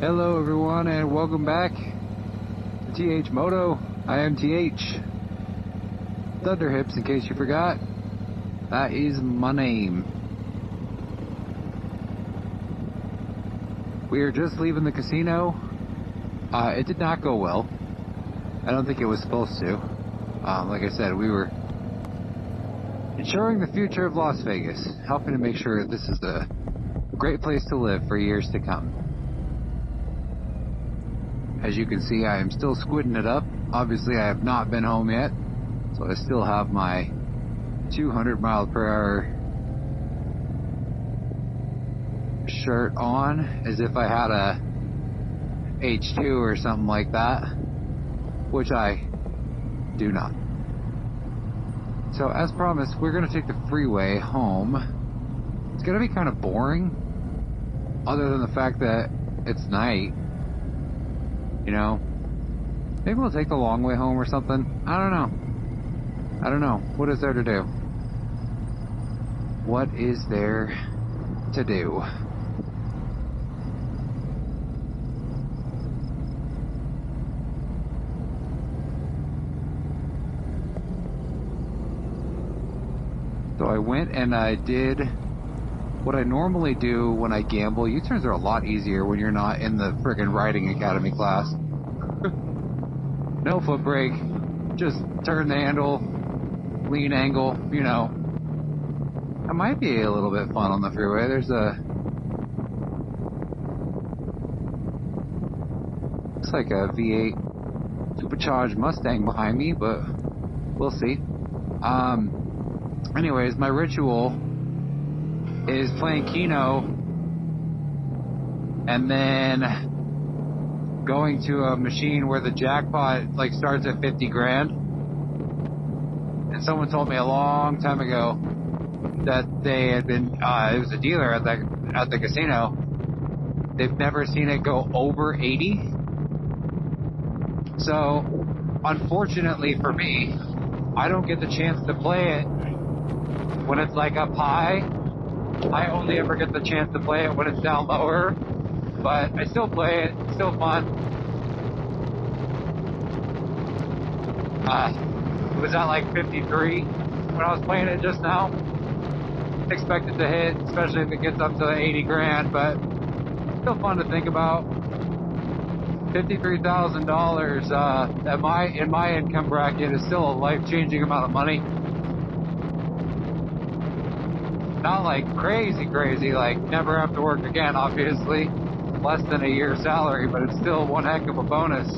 Hello everyone and welcome back to THMOTO. I am TH Thunderhips, in case you forgot. That is my name. We are just leaving the casino. It did not go well. I don't think it was supposed to. Like I said, we were ensuring the future of Las Vegas, helping to make sure this is a great place to live for years to come. As you can see, I am still squidding it up. Obviously, I have not been home yet, so I still have my 200 mile per hour shirt on, as if I had a H2 or something like that, which I do not. So as promised, we're going to take the freeway home. It's going to be kind of boring, other than the fact that it's night. You know, maybe we'll take the long way home or something. I don't know. What is there to do? What is there to do? So I went and I did what I normally do when I gamble. U-turns are a lot easier when you're not in the friggin' riding academy class. No foot brake, just turn the handle, lean angle, you know. That might be a little bit fun on the freeway. There's looks like a V8 supercharged Mustang behind me, but we'll see. Anyways, my ritual is playing Keno and then going to a machine where the jackpot like starts at 50 grand. And someone told me a long time ago that they had been it was a dealer at the casino. They've never seen it go over 80. So unfortunately for me, I don't get the chance to play it when it's like up high. I only ever get the chance to play it when it's down lower, but I still play it. It's still fun. It was at like 53 when I was playing it just now. Expected to hit, especially if it gets up to 80 grand, but still fun to think about. $53,000 in my income bracket is still a life-changing amount of money. Not like crazy, like never have to work again, obviously. Less than a year's salary, but it's still one heck of a bonus.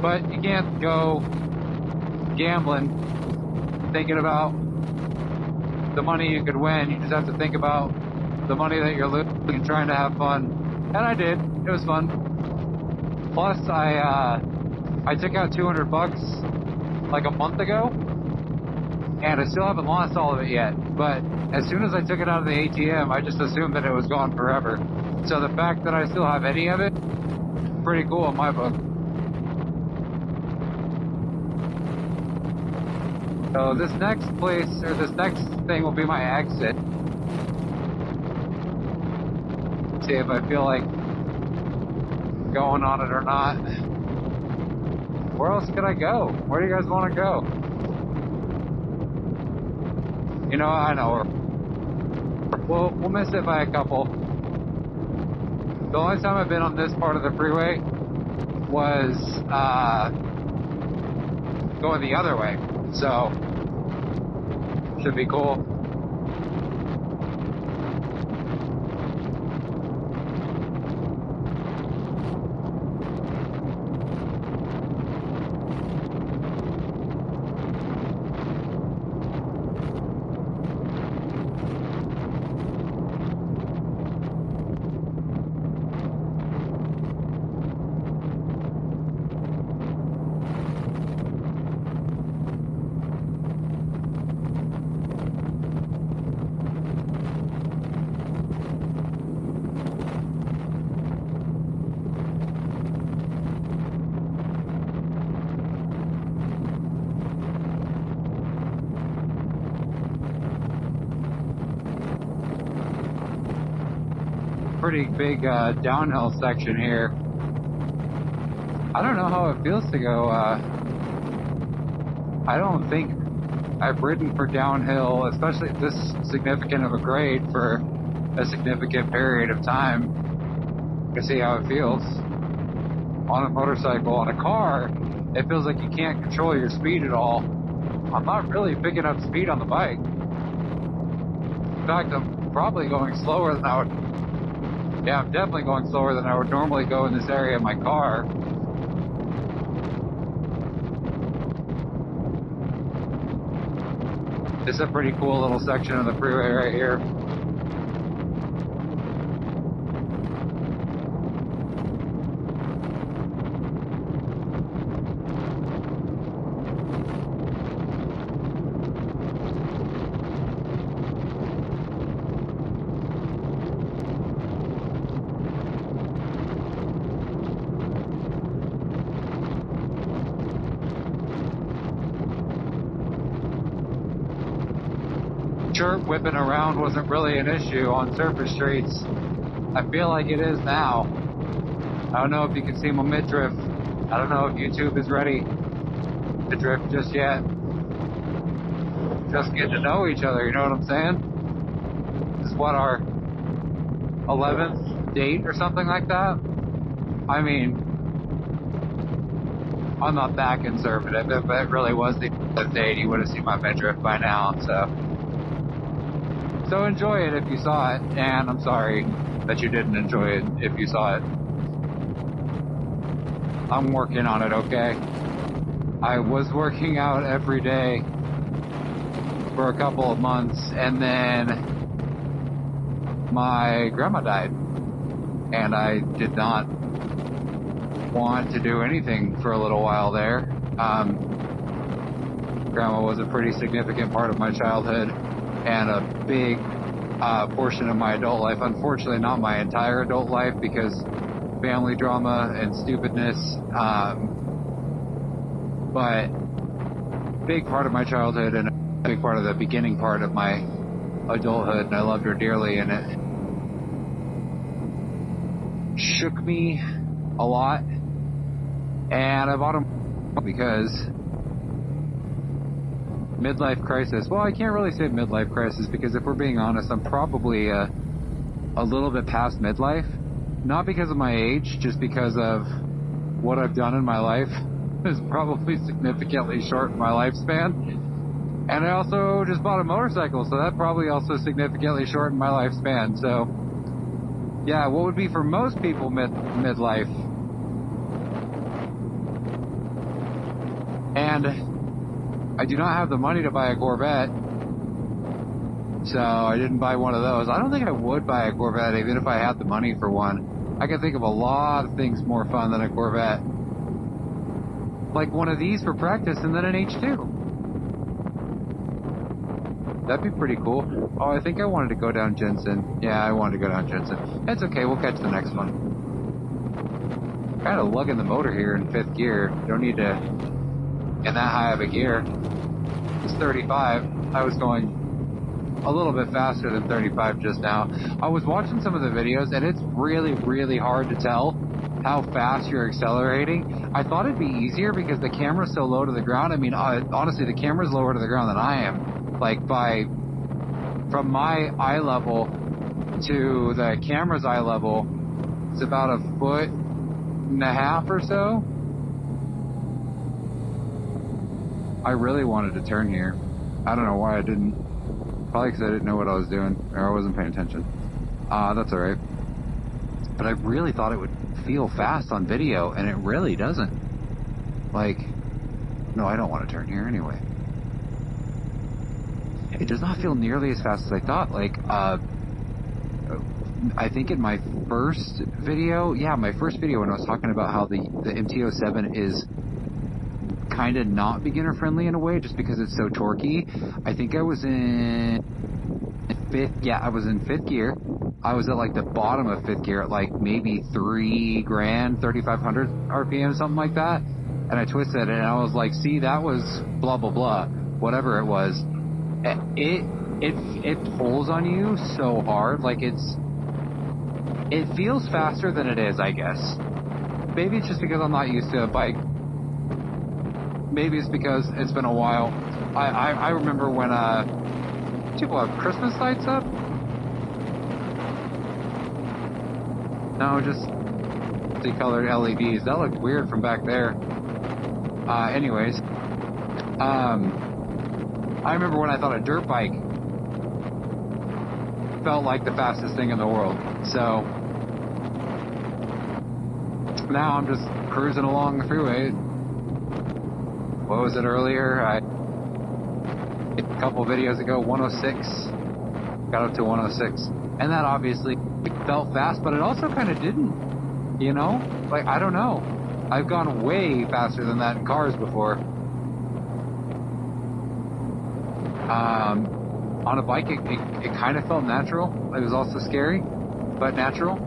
But you can't go gambling thinking about the money you could win. You just have to think about the money that you're losing and trying to have fun. And I did. It was fun. Plus, I took out 200 bucks like a month ago. And I still haven't lost all of it yet. But as soon as I took it out of the ATM, I just assumed that it was gone forever. So the fact that I still have any of it, pretty cool in my book. So this next place, or this next thing will be my exit. See if I feel like going on it or not. Where else could I go? Where do you guys want to go? You know, I know we'll miss it by a couple. The only time I've been on this part of the freeway was going the other way, so should be cool. pretty big downhill section here. I don't know how it feels to go. I don't think I've ridden for downhill, especially this significant of a grade, for a significant period of time, to see how it feels. On a motorcycle. On a car, it feels like you can't control your speed at all. I'm not really picking up speed on the bike. In fact, I'm probably going slower than I would. Yeah, I'm definitely going slower than I would normally go in this area of my car. This is a pretty cool little section of the freeway right here. Sure, whipping around wasn't really an issue on surface streets. I feel like it is now. I don't know if you can see my midriff. I don't know if YouTube is ready to drift just yet. Just getting to know each other, you know what I'm saying? This is what, our 11th date or something like that? I mean, I'm not that conservative. If it really was the 11th date, you would have seen my midriff by now, So enjoy it if you saw it, and I'm sorry that you didn't enjoy it if you saw it. I'm working on it, okay? I was working out every day for a couple of months, and then my grandma died, and I did not want to do anything for a little while there. Grandma was a pretty significant part of my childhood and a big portion of my adult life. Unfortunately, not my entire adult life, because family drama and stupidness, but big part of my childhood and a big part of the beginning part of my adulthood, and I loved her dearly, and it shook me a lot. And I bought them because midlife crisis. Well, I can't really say midlife crisis, because if we're being honest, I'm probably a little bit past midlife. Not because of my age, just because of what I've done in my life has probably significantly shortened my lifespan. And I also just bought a motorcycle, so that probably also significantly shortened my lifespan. So, yeah, what would be for most people midlife? And I do not have the money to buy a Corvette, so I didn't buy one of those. I don't think I would buy a Corvette even if I had the money for one. I can think of a lot of things more fun than a Corvette. Like one of these for practice, and then an H2. That'd be pretty cool. Oh, I think I wanted to go down Jensen. Yeah, I wanted to go down Jensen. It's okay, we'll catch the next one. Kind of lugging the motor here in 5th gear. Don't need to in that high of a gear. It's 35. I was going a little bit faster than 35 just now. I was watching some of the videos, and it's really, really hard to tell how fast you're accelerating. I thought it'd be easier because the camera's so low to the ground. I mean, honestly, the camera's lower to the ground than I am. Like, from my eye level to the camera's eye level, it's about 1.5 feet or so. I really wanted to turn here. I don't know why I didn't. Probably because I didn't know what I was doing, or I wasn't paying attention. That's alright. But I really thought it would feel fast on video, and it really doesn't. Like, no, I don't want to turn here anyway. It does not feel nearly as fast as I thought. Like, I think in my first video, my first video when I was talking about how the MT-07 is kind of not beginner friendly in a way, just because it's so torquey. I think I was in 5th gear. I was at like the bottom of 5th gear at like maybe 3,500 RPM, something like that. And I twisted it, and I was like, see, that was blah, blah, blah, whatever it was. It pulls on you so hard. Like, it's It feels faster than it is, I guess. Maybe it's just because I'm not used to a bike. Maybe it's because it's been a while. I remember when people have Christmas lights up. No, just multicolored LEDs. That looked weird from back there. Anyways, I remember when I thought a dirt bike felt like the fastest thing in the world. So now I'm just cruising along the freeway. What was it earlier? A couple videos ago, 106. Got up to 106. And that obviously felt fast, but it also kind of didn't. You know? Like, I don't know. I've gone way faster than that in cars before. On a bike, it kind of felt natural. It was also scary, but natural.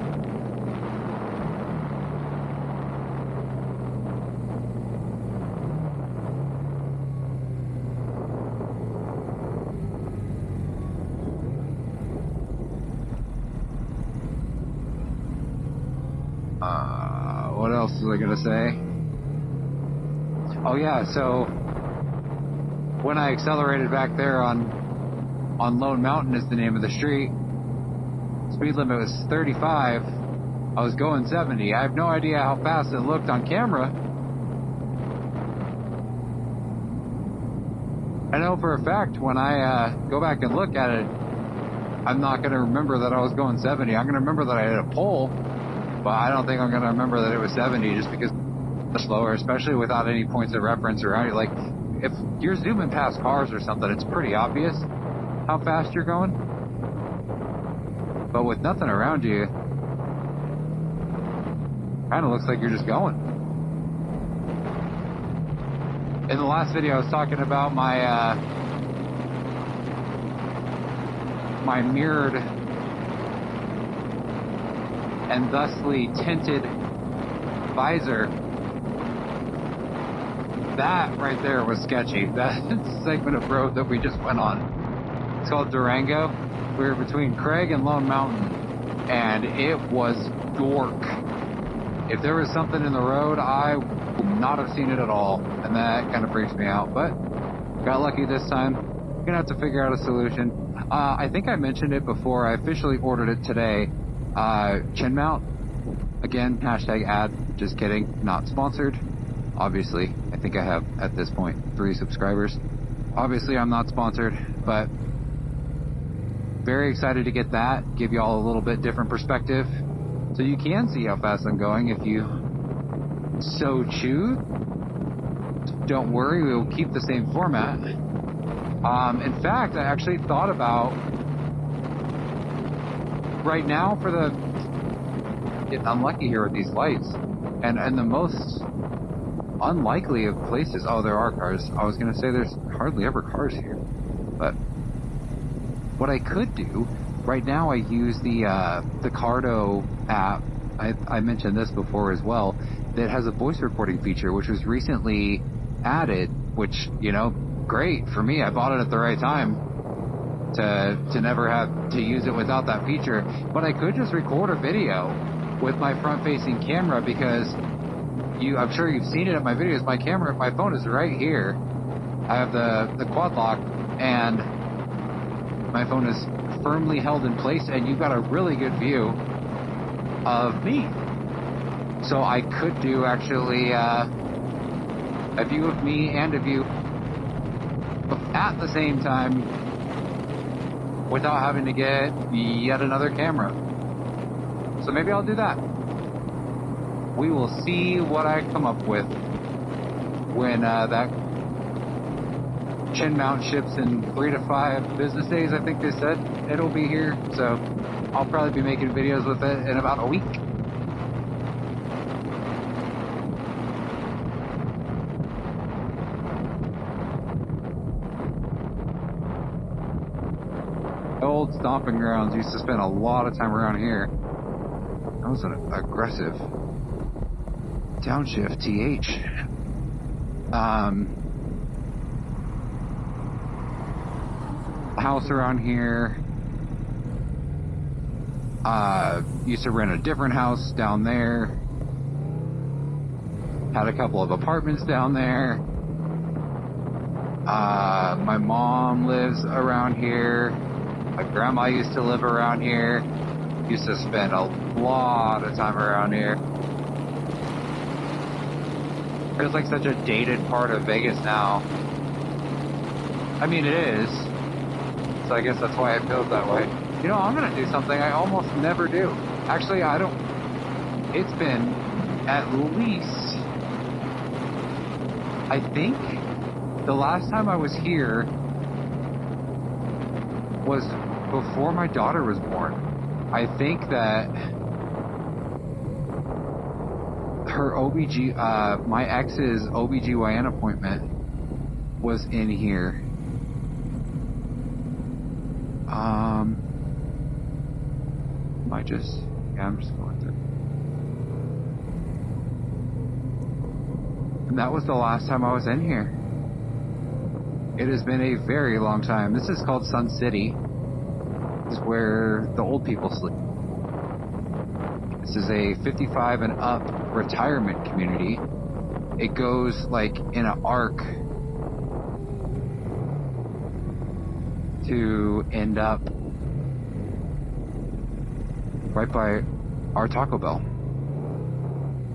What else was I gonna say? Oh yeah, so when I accelerated back there on Lone Mountain is the name of the street. Speed limit was 35. I was going 70. I have no idea how fast it looked on camera. I know for a fact when I go back and look at it, I'm not going to remember that I was going 70. I'm going to remember that I hit a pole, but I don't think I'm going to remember that it was 70 just because it's slower, especially without any points of reference around you. Like, if you're zooming past cars or something, it's pretty obvious how fast you're going. But with nothing around you, kind of looks like you're just going. In the last video, I was talking about my my mirrored and thusly tinted visor. That right there was sketchy. That segment of road that we just went on. It's called Durango. We were between Craig and Lone Mountain, and it was dork. If there was something in the road, I would not have seen it at all, and that kind of freaks me out. But got lucky this time. Gonna have to figure out a solution. I think I mentioned it before. I officially ordered it today. Chin mount. Again, hashtag ad. Just kidding. Not sponsored. Obviously, I think I have at this point 3 subscribers. Obviously, I'm not sponsored, but very excited to get that, give you all a little bit different perspective so you can see how fast I'm going if you so choose. Don't worry, we will keep the same format. In fact, I actually thought about right now for the getting unlucky here with these lights and the most unlikely of places. Oh, there are cars. I was going to say there's hardly ever cars here, but what I could do right now, I use the Cardo app. I mentioned this before as well. That has a voice recording feature, which was recently added. Which, you know, great for me. I bought it at the right time to never have to use it without that feature. But I could just record a video with my front-facing camera because I'm sure you've seen it in my videos. My phone is right here. I have the quad lock and my phone is firmly held in place, and you've got a really good view of me. So I could do actually a view of me and a view at the same time without having to get yet another camera. So maybe I'll do that. We will see what I come up with when that chin mount ships in 3 to 5 business days. I think they said it'll be here, so I'll probably be making videos with it in about a week. Old stomping grounds. Used to spend a lot of time around here. That was an aggressive downshift, TH. House around here. Used to rent a different house down there. Had a couple of apartments down there. My mom lives around here. My grandma used to live around here. Used to spend a lot of time around here. It's like such a dated part of Vegas now. I mean, it is. So I guess that's why it feels that way. You know, I'm gonna do something I almost never do. Actually, I don't. It's been at least, I think, the last time I was here was before my daughter was born. I think that her my ex's OBGYN appointment was in here. I'm just going through. And that was the last time I was in here. It has been a very long time. This is called Sun City. This is where the old people sleep. This is a 55 and up retirement community. It goes like in an arc to end up right by our Taco Bell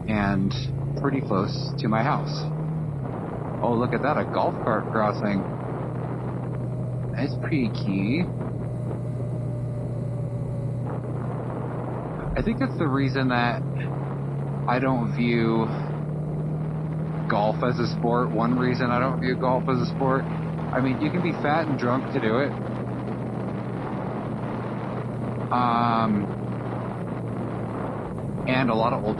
and pretty close to my house. Oh, look at that, a golf cart crossing. That's pretty key. I think that's the reason that I don't view golf as a sport. One reason I don't view golf as a sport. I mean, you can be fat and drunk to do it. And a lot of old,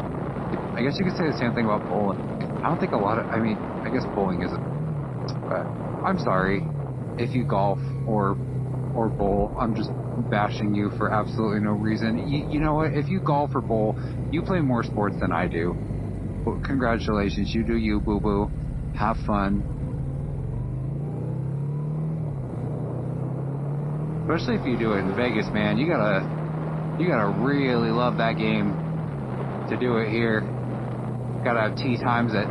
I guess you could say the same thing about bowling. I don't think a lot of, I mean, I guess bowling isn't, but I'm sorry if you golf or bowl. I'm just bashing you for absolutely no reason. You know what? If you golf or bowl, you play more sports than I do. Well, congratulations. You do you, boo-boo. Have fun. Especially if you do it in Vegas, man. You gotta really love that game to do it here. Gotta have tee times at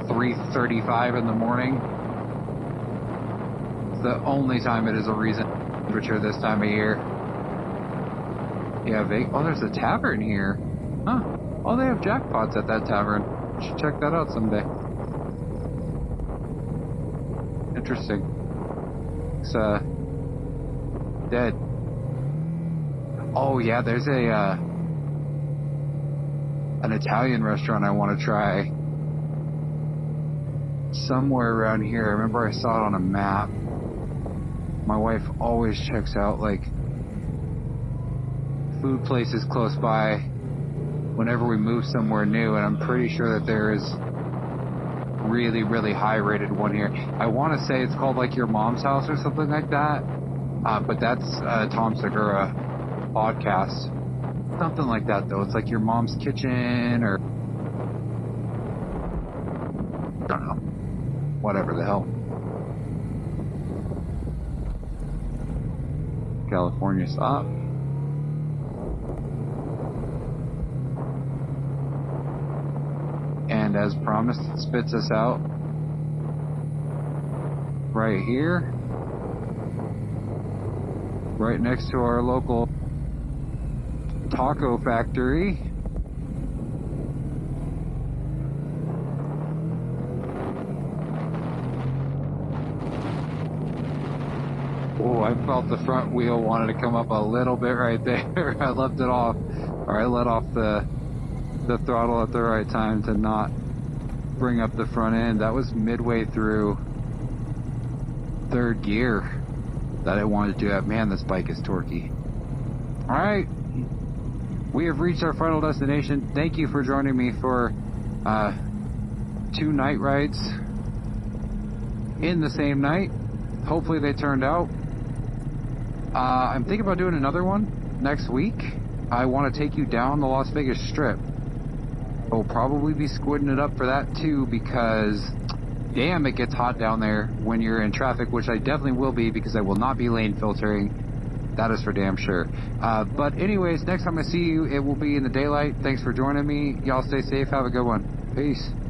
3:35 in the morning. It's the only time it is a reason temperature this time of year. Yeah, Vegas. Oh, there's a tavern here. Huh. Oh, they have jackpots at that tavern. Should check that out someday. Interesting. It's dead. Oh yeah, there's an Italian restaurant I want to try somewhere around here. I remember I saw it on a map. My wife always checks out like food places close by whenever we move somewhere new, and I'm pretty sure that there is really, really high rated one here. I want to say it's called like Your Mom's House or something like that, but that's Tom Segura podcast. Something like that though. It's like Your Mom's Kitchen or I don't know. Whatever the hell. California stop. And as promised, it spits us out right here, right next to our local taco factory. Oh, I felt the front wheel wanted to come up a little bit right there. I left it off, or I let off the throttle at the right time to not bring up the front end. That was midway through third gear that I wanted to do that. Man, this bike is torquey. Alright, we have reached our final destination. Thank you for joining me for 2 night rides in the same night. Hopefully they turned out. I'm thinking about doing another one next week. I want to take you down the Las Vegas Strip. I'll probably be squidding it up for that too, because damn, it gets hot down there when you're in traffic, which I definitely will be, because I will not be lane filtering. That is for damn sure. But anyways, next time I see you, it will be in the daylight. Thanks for joining me. Y'all stay safe. Have a good one. Peace.